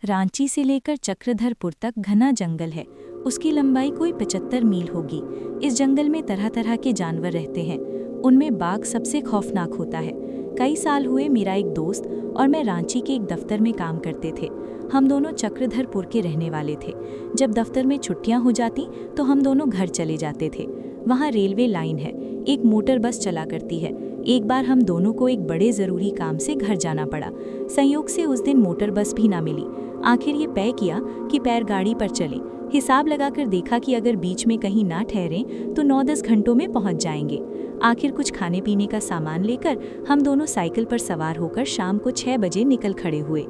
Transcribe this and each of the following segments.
रांची से लेकर चक्रधरपुर तक घना जंगल है। उसकी लंबाई कोई 75 मील होगी। इस जंगल में तरह तरह के जानवर रहते हैं। उनमें बाघ सबसे खौफनाक होता है। कई साल हुए मेरा एक दोस्त और मैं रांची के एक दफ्तर में काम करते थे। हम दोनों चक्रधरपुर के रहने वाले थे। जब दफ्तर में छुट्टियां हो जाती तो हम दोनों घर चले जाते थे। वहाँ रेलवे लाइन है, एक मोटर बस चला करती है। एक बार हम दोनों को एक बड़े ज़रूरी काम से घर जाना पड़ा। संयोग से उस दिन मोटर बस भी ना मिली। आखिर ये तय किया कि पैर गाड़ी पर चले। हिसाब लगाकर देखा कि अगर बीच में कहीं ना ठहरें तो 9-10 घंटों में पहुंच जाएंगे। आखिर कुछ खाने पीने का सामान लेकर हम दोनों साइकिल पर सवार होकर शाम को 6 बजे निकल खड़े हुए।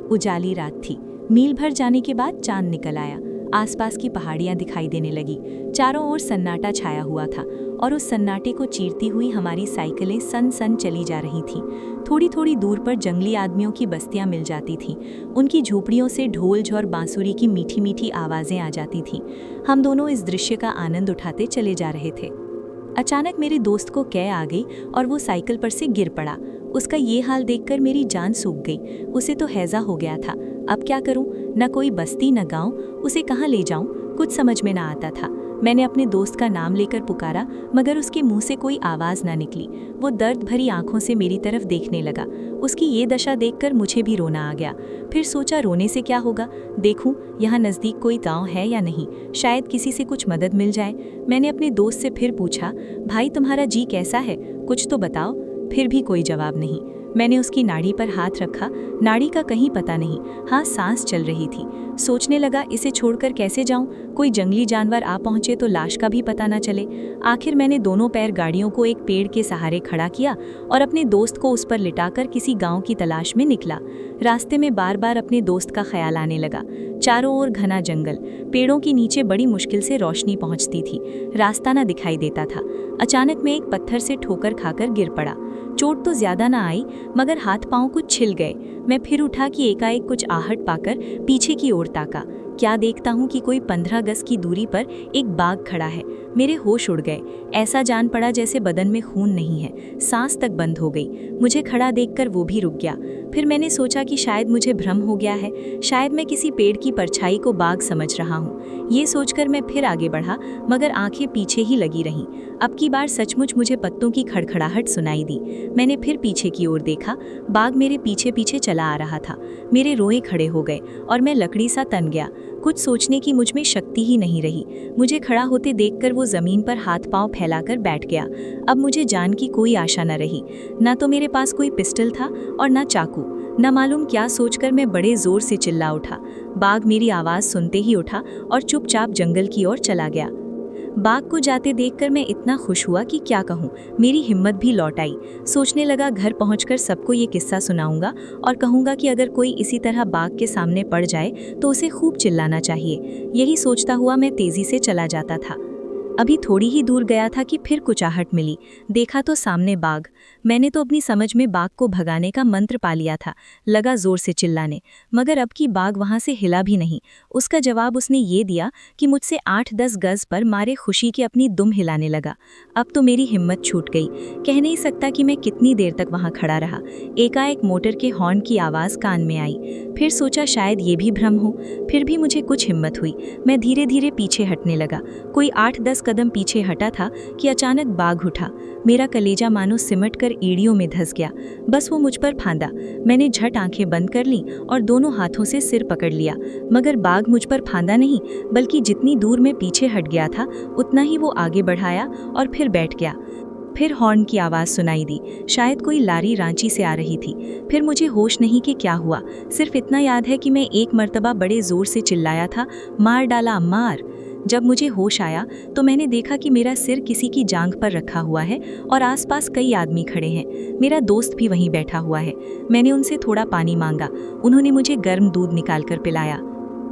उजाली रात थी। मील भर जाने के बाद चांद निकल आया। आसपास की पहाड़ियां दिखाई देने लगी। चारों ओर सन्नाटा छाया हुआ था और उस सन्नाटे को चीरती हुई हमारी साइकिलें सन सन चली जा रही थीं। थोड़ी थोड़ी दूर पर जंगली आदमियों की बस्तियां मिल जाती थीं। उनकी झोपड़ियों से ढोल और बांसुरी की मीठी मीठी आवाज़ें आ जाती थीं। हम दोनों इस दृश्य का आनंद उठाते चले जा रहे थे। अचानक मेरे दोस्त को कै आ गई और वो साइकिल पर से गिर पड़ा। उसका ये हाल देखकर मेरी जान सूख गई। उसे तो हैजा हो गया था। अब क्या करूं? न कोई बस्ती न गांव, उसे कहाँ ले जाऊं? कुछ समझ में ना आता था। मैंने अपने दोस्त का नाम लेकर पुकारा, मगर उसके मुंह से कोई आवाज़ ना निकली। वो दर्द भरी आंखों से मेरी तरफ देखने लगा। उसकी ये दशा देखकर मुझे भी रोना आ गया। फिर सोचा रोने से क्या होगा, देखूं यहाँ नज़दीक कोई गांव है या नहीं, शायद किसी से कुछ मदद मिल जाए। मैंने अपने दोस्त से फिर पूछा, भाई तुम्हारा जी कैसा है, कुछ तो बताओ। फिर भी कोई जवाब नहीं। मैंने उसकी नाड़ी पर हाथ रखा। नाड़ी का कहीं पता नहीं। हाँ, सांस चल रही थी। सोचने लगा इसे छोड़कर कैसे जाऊं? कोई जंगली जानवर आ पहुंचे तो लाश का भी पता ना चले। आखिर मैंने दोनों पैर गाड़ियों को एक पेड़ के सहारे खड़ा किया और अपने दोस्त को उस पर लिटाकर किसी गांव की तलाश में निकला। रास्ते में बार बार अपने दोस्त का ख्याल आने लगा। चारों ओर घना जंगल, पेड़ों के नीचे बड़ी मुश्किल से रोशनी पहुंचती थी। रास्ता ना दिखाई देता था। अचानक मैं एक पत्थर से ठोकर खाकर गिर पड़ा। चोट तो ज्यादा ना आई, मगर हाथ पांव कुछ छिल गए। मैं फिर उठा कि एकाएक कुछ आहट पाकर पीछे की ओर ताका। क्या देखता हूँ कि कोई 15 गज की दूरी पर एक बाघ खड़ा है। मेरे होश उड़ गए। ऐसा जान पड़ा जैसे बदन में खून नहीं है। सांस तक बंद हो गई। मुझे खड़ा देखकर वो भी रुक गया। फिर मैंने सोचा कि शायद मुझे भ्रम हो गया है, शायद मैं किसी पेड़ की परछाई को बाघ समझ रहा हूँ। ये सोचकर मैं फिर आगे बढ़ा, मगर आंखें पीछे ही लगी रहीं। अब की बार सचमुच मुझे पत्तों की खड़खड़ाहट सुनाई दी। मैंने फिर पीछे की ओर देखा। बाघ मेरे पीछे पीछे चला आ रहा था। मेरे रोए खड़े हो गए और मैं लकड़ी सा तन गया। कुछ सोचने की मुझ में शक्ति ही नहीं रही। मुझे खड़ा होते देखकर वो जमीन पर हाथ पांव फैलाकर बैठ गया। अब मुझे जान की कोई आशा न रही। ना तो मेरे पास कोई पिस्टल था और ना चाकू। न मालूम क्या सोचकर मैं बड़े जोर से चिल्ला उठा। बाघ मेरी आवाज़ सुनते ही उठा और चुपचाप जंगल की ओर चला गया। बाघ को जाते देखकर मैं इतना खुश हुआ कि क्या कहूँ। मेरी हिम्मत भी लौट आई। सोचने लगा घर पहुंचकर सबको ये किस्सा सुनाऊंगा और कहूँगा कि अगर कोई इसी तरह बाघ के सामने पड़ जाए तो उसे खूब चिल्लाना चाहिए। यही सोचता हुआ मैं तेजी से चला जाता था। अभी थोड़ी ही दूर गया था कि फिर कुछ आहट मिली। देखा तो सामने बाघ। मैंने तो अपनी समझ में बाघ को भगाने का मंत्र पा लिया था। लगा जोर से चिल्लाने, मगर अब की बाघ वहां से हिला भी नहीं। उसका जवाब उसने ये दिया कि मुझसे 8-10 गज पर मारे खुशी के अपनी दुम हिलाने लगा। अब तो मेरी हिम्मत छूट गई। कह नहीं सकता कि मैं कितनी देर तक वहां खड़ा रहा। एकाएक मोटर के हॉर्न की आवाज़ कान में आई। फिर सोचा शायद ये भी भ्रम हो। फिर भी मुझे कुछ हिम्मत हुई। मैं धीरे धीरे पीछे हटने लगा। कोई 8-10 कदम पीछे हटा था कि अचानक बाघ उठा। मेरा कलेजा मानो सिमट कर एड़ियों में धंस गया। बस वो मुझ पर फांदा। मैंने झट आंखें बंद कर लीं और दोनों हाथों से सिर पकड़ लिया, मगर बाघ मुझ पर फांदा नहीं, बल्कि जितनी दूर मैं पीछे हट गया था उतना ही वो आगे बढ़ाया और फिर बैठ गया। फिर हॉर्न की आवाज़ सुनाई दी। शायद कोई लारी रांची से आ रही थी। फिर मुझे होश नहीं कि क्या हुआ। सिर्फ इतना याद है कि मैं एक मर्तबा बड़े जोर से चिल्लाया था, मार डाला मार। जब मुझे होश आया तो मैंने देखा कि मेरा सिर किसी की जांघ पर रखा हुआ है और आसपास कई आदमी खड़े हैं। मेरा दोस्त भी वहीं बैठा हुआ है। मैंने उनसे थोड़ा पानी मांगा। उन्होंने मुझे गर्म दूध निकालकर पिलाया।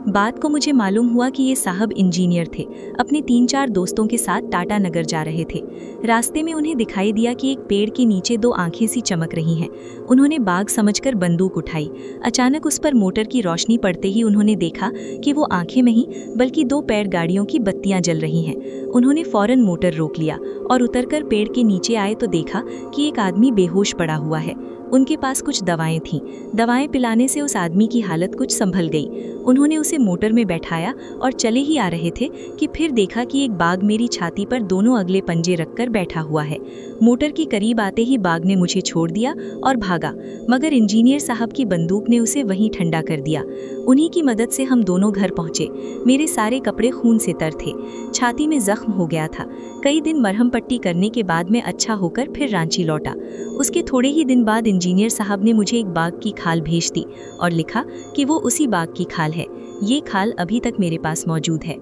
बात को मुझे मालूम हुआ कि ये साहब इंजीनियर थे। अपने 3-4 दोस्तों के साथ टाटा नगर जा रहे थे। रास्ते में उन्हें दिखाई दिया कि एक पेड़ के नीचे 2 आंखें सी चमक रही हैं। उन्होंने बाघ समझकर बंदूक उठाई। अचानक उस पर मोटर की रोशनी पड़ते ही उन्होंने देखा कि वो आंखें नहीं बल्कि 2 पैर गाड़ियों की बत्तियां जल रही हैं। उन्होंने फौरन मोटर रोक लिया और उतरकर पेड़ के नीचे आए तो देखा कि एक आदमी बेहोश पड़ा हुआ है। उनके पास कुछ दवाएं थीं। दवाएं पिलाने से उस आदमी की हालत कुछ संभल गई। उन्होंने उसे मोटर में बैठाया और चले ही आ रहे थे कि फिर देखा कि एक बाघ मेरी छाती पर दोनों अगले पंजे रखकर बैठा हुआ है। मोटर के करीब आते ही बाघ ने मुझे छोड़ दिया और भागा, मगर इंजीनियर साहब की बंदूक ने उसे वहीं ठंडा कर दिया। उन्हीं की मदद से हम दोनों घर पहुंचे। मेरे सारे कपड़े खून से तर थे, छाती में जख्म हो गया था। कई दिन मरहम पट्टी करने के बाद मैं अच्छा होकर फिर रांची लौटा। उसके थोड़े ही दिन बाद इंजीनियर साहब ने मुझे एक बाघ की खाल भेज दी और लिखा कि वो उसी बाघ की खाल है। ये खाल अभी तक मेरे पास मौजूद है।